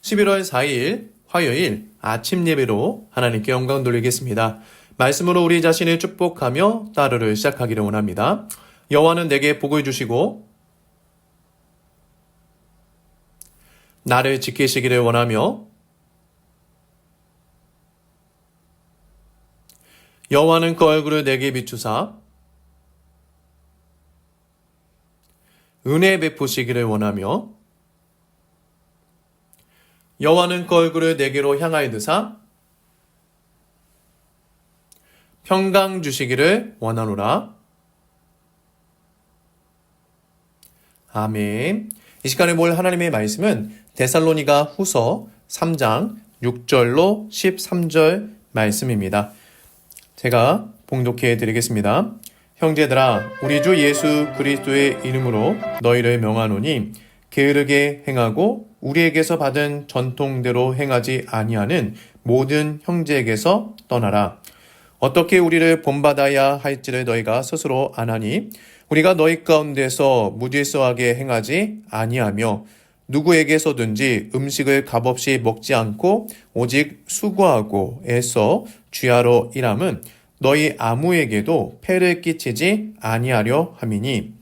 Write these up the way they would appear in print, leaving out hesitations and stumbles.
11월 4일 화요일 아침 예배로 하나님께 영광 돌리겠습니다. 말씀으로 우리 자신을 축복하며 하루를 시작하기를 원합니다. 여호와는 내게 복을 주시고 나를 지키시기를 원하며 여호와는 그 얼굴을 내게 비추사 은혜 베푸시기를 원하며 여호와는 그 얼굴을 내게로 향하여 드사 평강 주시기를 원하노라. 아멘. 이 시간에 볼 하나님의 말씀은 데살로니가 후서 3장 6절로 13절 말씀입니다. 제가 봉독해 드리겠습니다. 형제들아, 우리 주 예수 그리스도의 이름으로 너희를 명하노니 게으르게 행하고 우리에게서 받은 전통대로 행하지 아니하는 모든 형제에게서 떠나라. 어떻게 우리를 본받아야 할지를 너희가 스스로 아나니 우리가 너희 가운데서 무질서하게 행하지 아니하며 누구에게서든지 음식을 값없이 먹지 않고 오직 수고하고 애써 주야로 일함은 너희 아무에게도 폐를 끼치지 아니하려 함이니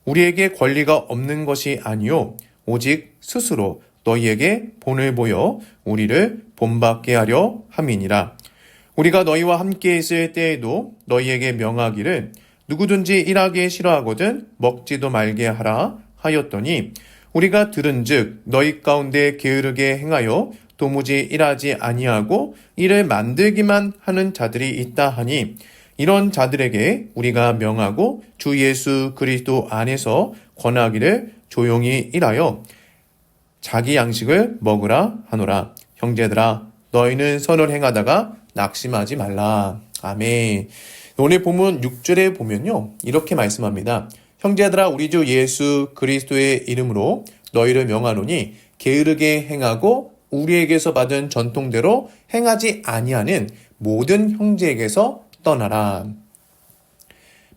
우리에게 권리가 없는 것이 아니요 오직 스스로 너희에게 본을 보여 우리를 본받게 하려 함이니라. 우리가 너희와 함께 있을 때에도 너희에게 명하기를 누구든지 일하기 싫어하거든 먹지도 말게 하라 하였더니 우리가 들은즉 너희 가운데 게으르게 행하여 도무지 일하지 아니하고 일을 만들기만 하는 자들이 있다 하니 이런 자들에게 우리가 명하고 주 예수 그리스도 안에서 권하기를 조용히 일하여 자기 양식을 먹으라 하노라. 형제들아, 너희는 선을 행하다가 낙심하지 말라. 아멘. 오늘 본문 6절에 보면요, 이렇게 말씀합니다. 형제들아, 우리 주 예수 그리스도의 이름으로 너희를 명하노니 게으르게 행하고 우리에게서 받은 전통대로 행하지 아니하는 모든 형제에게서 떠나라.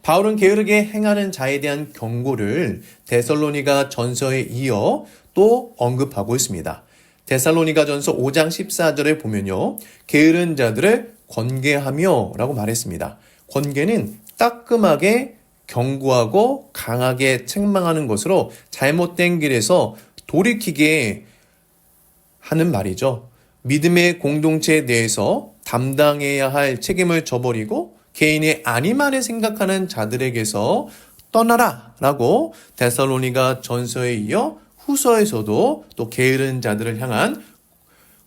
바울은 게으르게 행하는 자에 대한 경고를 데살로니가 전서에 이어 또 언급하고 있습니다. 데살로니가 전서 5장 14절에 보면요, 게으른 자들을 권계하며 라고 말했습니다. 권계는 따끔하게 경고하고 강하게 책망하는 것으로 잘못된 길에서 돌이키게 하는 말이죠. 믿음의 공동체 내에서 담당해야 할 책임을 져버리고 개인의 아니만을 생각하는 자들에게서 떠나라 라고 데살로니가 전서에 이어 후서에서도 또 게으른 자들을 향한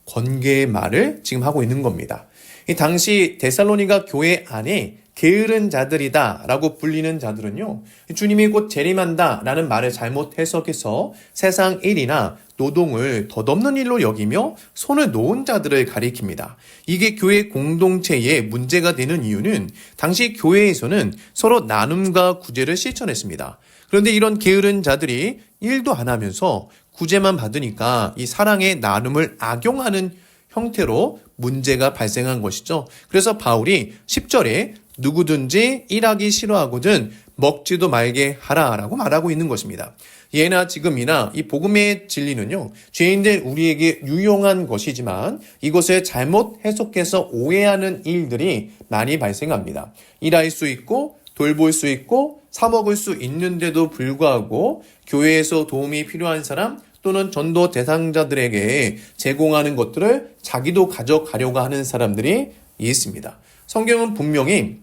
권계의 말을 지금 하고 있는 겁니다. 이 당시 데살로니가 교회 안에 게으른 자들이다 라고 불리는 자들은요, 주님이 곧 재림한다 라는 말을 잘못 해석해서 세상 일이나 노동을 덧없는 일로 여기며 손을 놓은 자들을 가리킵니다. 이게 교회 공동체에 문제가 되는 이유는 당시 교회에서는 서로 나눔과 구제를 실천했습니다. 그런데 이런 게으른 자들이 일도 안 하면서 구제만 받으니까 이 사랑의 나눔을 악용하는 형태로 문제가 발생한 것이죠. 그래서 바울이 10절에 누구든지 일하기 싫어하거든 먹지도 말게 하라라고 말하고 있는 것입니다. 예나 지금이나 이 복음의 진리는요, 죄인들 우리에게 유용한 것이지만 이것을 잘못 해석해서 오해하는 일들이 많이 발생합니다. 일할 수 있고 돌볼 수 있고 사 먹을 수 있는데도 불구하고 교회에서 도움이 필요한 사람 또는 전도 대상자들에게 제공하는 것들을 자기도 가져가려고 하는 사람들이 있습니다. 성경은 분명히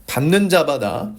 받는 자보다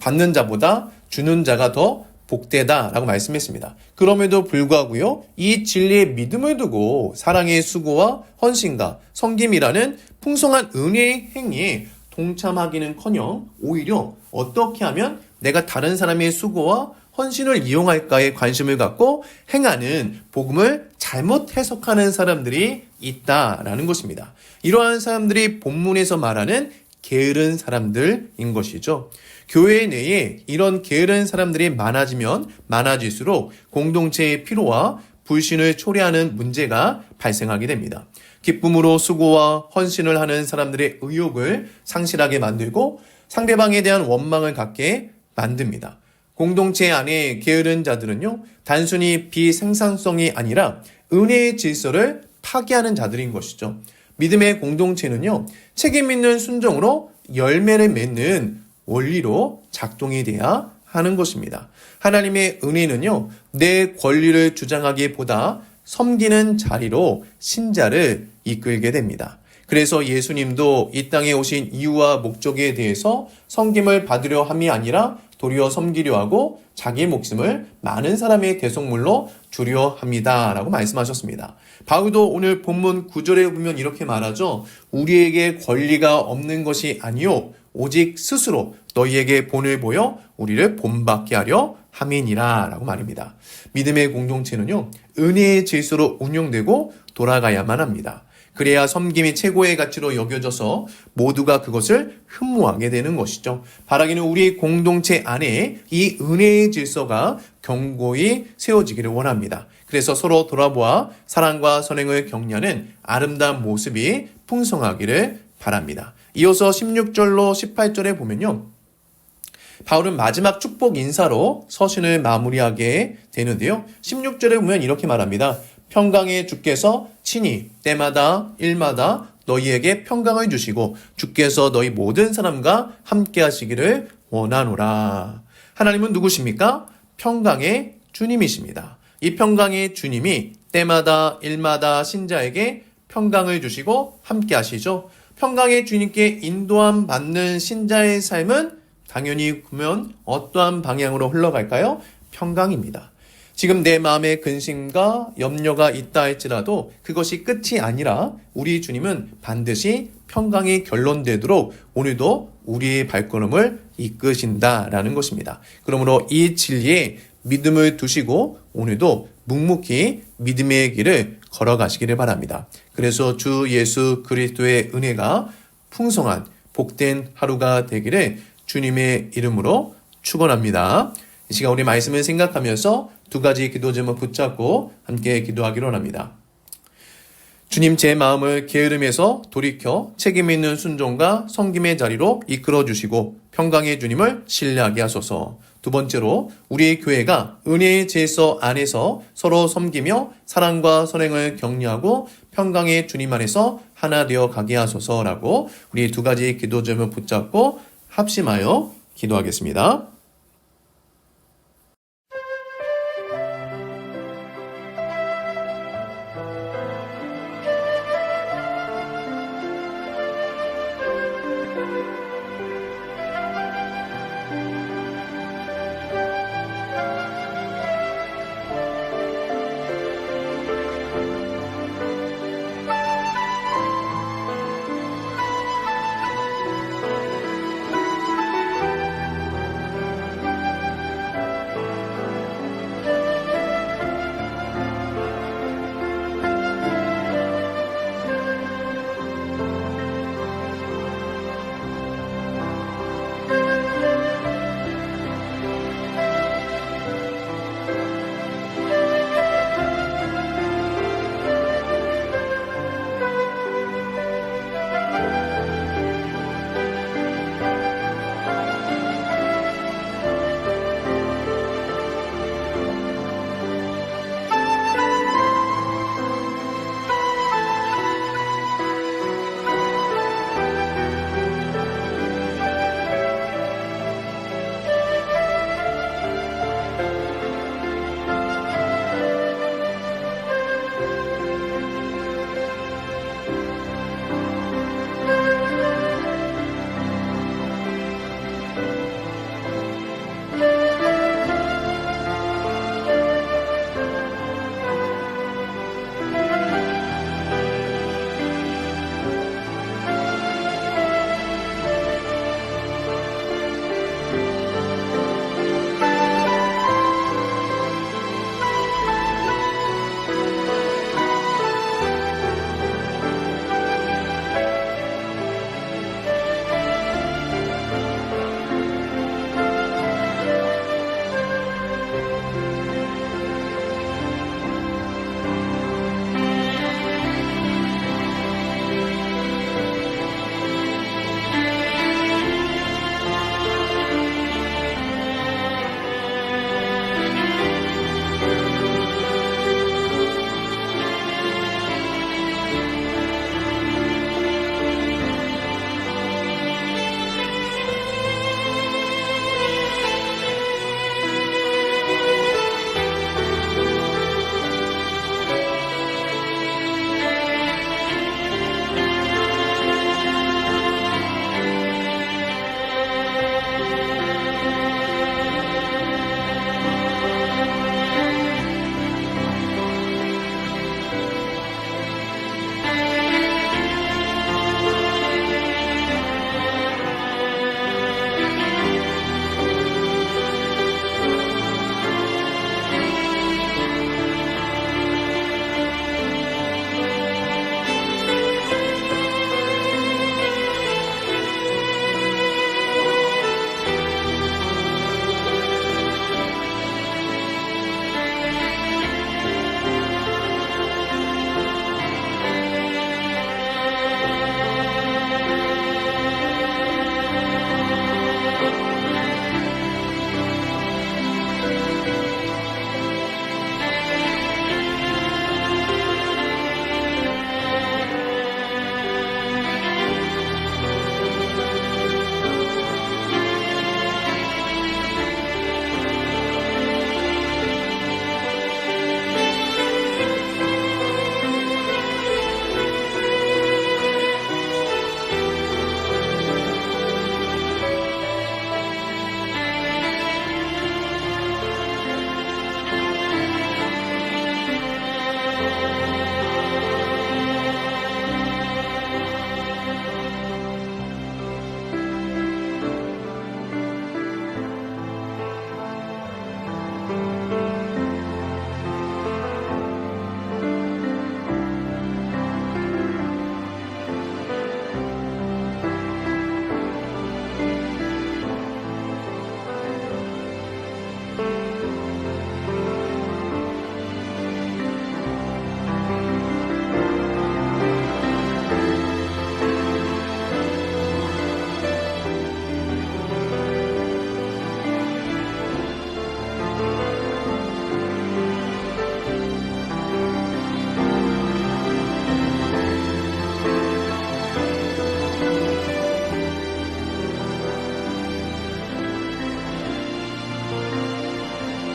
주는 자가 더 복되다라고 말씀했습니다. 그럼에도 불구하고요, 이 진리의 믿음을 두고 사랑의 수고와 헌신과 섬김이라는 풍성한 은혜의 행위에 동참하기는커녕 오히려 어떻게 하면 내가 다른 사람의 수고와 헌신을 이용할까에 관심을 갖고 행하는 복음을 잘못 해석하는 사람들이 있다라는 것입니다. 이러한 사람들이 본문에서 말하는 게으른 사람들인 것이죠. 교회 내에 이런 게으른 사람들이 많아지면 많아질수록 공동체의 피로와 불신을 초래하는 문제가 발생하게 됩니다. 기쁨으로 수고와 헌신을 하는 사람들의 의욕을 상실하게 만들고 상대방에 대한 원망을 갖게 만듭니다. 공동체 안에 게으른 자들은요, 단순히 비생산성이 아니라 은혜의 질서를 파괴하는 자들인 것이죠. 믿음의 공동체는요, 책임 있는 순종으로 열매를 맺는 원리로 작동이 돼야 하는 것입니다. 하나님의 은혜는요, 내 권리를 주장하기보다 섬기는 자리로 신자를 이끌게 됩니다. 그래서 예수님도 이 땅에 오신 이유와 목적에 대해서 섬김을 받으려 함이 아니라 도리어 섬기려 하고 자기 목숨을 많은 사람의 대속물로 주려 합니다. 라고 말씀하셨습니다. 바울도 오늘 본문 9절에 보면 이렇게 말하죠. 우리에게 권리가 없는 것이 아니요 오직 스스로 너희에게 본을 보여 우리를 본받게 하려 함이니라 라고 말입니다. 믿음의 공동체는요, 은혜의 질서로 운영되고 돌아가야만 합니다. 그래야 섬김이 최고의 가치로 여겨져서 모두가 그것을 흠모하게 되는 것이죠. 바라기는 우리 공동체 안에 이 은혜의 질서가 견고히 세워지기를 원합니다. 그래서 서로 돌아보아 사랑과 선행을 격려하는 아름다운 모습이 풍성하기를 바랍니다. 이어서 16절로 18절에 보면요, 바울은 마지막 축복 인사로 서신을 마무리하게 되는데요. 16절에 보면 이렇게 말합니다. 평강의 주께서 친히 때마다 일마다 너희에게 평강을 주시고 주께서 너희 모든 사람과 함께 하시기를 원하노라. 하나님은 누구십니까? 평강의 주님이십니다. 이 평강의 주님이 때마다 일마다 신자에게 평강을 주시고 함께 하시죠. 평강의 주님께 인도함 받는 신자의 삶은 당연히 그러면 어떠한 방향으로 흘러갈까요? 평강입니다. 지금 내 마음에 근심과 염려가 있다 할지라도 그것이 끝이 아니라 우리 주님은 반드시 평강이 결론되도록 오늘도 우리의 발걸음을 이끄신다라는 것입니다. 그러므로 이 진리에 믿음을 두시고 오늘도 묵묵히 믿음의 길을 걸어가시기를 바랍니다. 그래서 주 예수 그리스도의 은혜가 풍성한 복된 하루가 되기를 주님의 이름으로 축원합니다. 이 시간 우리 말씀을 생각하면서 두 가지 기도 제목 붙잡고 함께 기도하기로 합니다. 주님, 제 마음을 게으름에서 돌이켜 책임 있는 순종과 섬김의 자리로 이끌어 주시고 평강의 주님을 신뢰하게 하소서. 두 번째로 우리 교회가 은혜의 질서 안에서 서로 섬기며 사랑과 선행을 격려하고 평강의 주님 안에서 하나 되어 가게 하소서라고 우리 두 가지 기도 제목 붙잡고 합심하여 기도하겠습니다.